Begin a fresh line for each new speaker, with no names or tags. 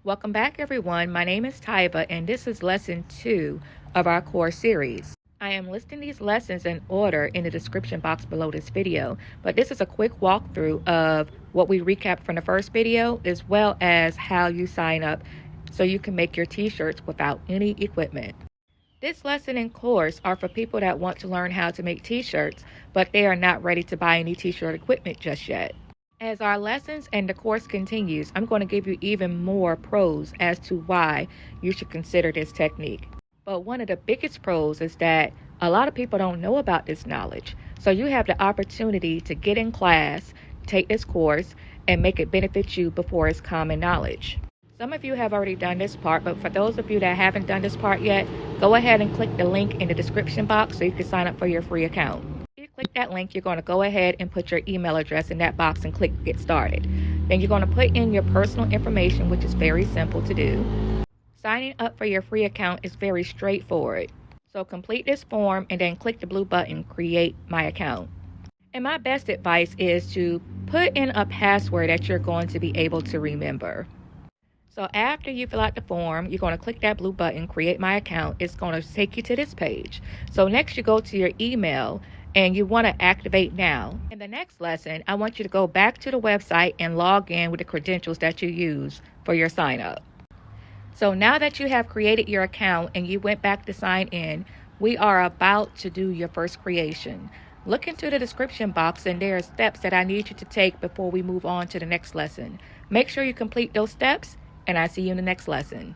Welcome back, everyone. My name is Tyba, and this is lesson 2 of our course series. I am listing these lessons in order in the description box below this video, but this is a quick walkthrough of what we recapped from the first video, as well as how you sign up so you can make your t-shirts without any equipment. This lesson and course are for people that want to learn how to make t-shirts, but they are not ready to buy any t-shirt equipment just yet. As our lessons and the course continues, I'm going to give you even more pros as to why you should consider this technique. But one of the biggest pros is that a lot of people don't know about this knowledge. So you have the opportunity to get in class, take this course, and make it benefit you before it's common knowledge. Some of you have already done this part, but for those of you that haven't done this part yet, go ahead and click the link in the description box so you can sign up for your free account. Click that link, you're going to go ahead and put your email address in that box and click get started. Then you're going to put in your personal information, which is very simple to do. Signing up for your free account is very straightforward. So complete this form and then click the blue button, create my account. And my best advice is to put in a password that you're going to be able to remember. So after you fill out the form, you're going to click that blue button, create my account. It's going to take you to this page. So next you go to your email and you want to activate now. In the next lesson, I want you to go back to the website and log in with the credentials that you use for your sign up. So now that you have created your account and you went back to sign in, we are about to do your first creation. Look into the description box and there are steps that I need you to take before we move on to the next lesson. Make sure you complete those steps and I see you in the next lesson.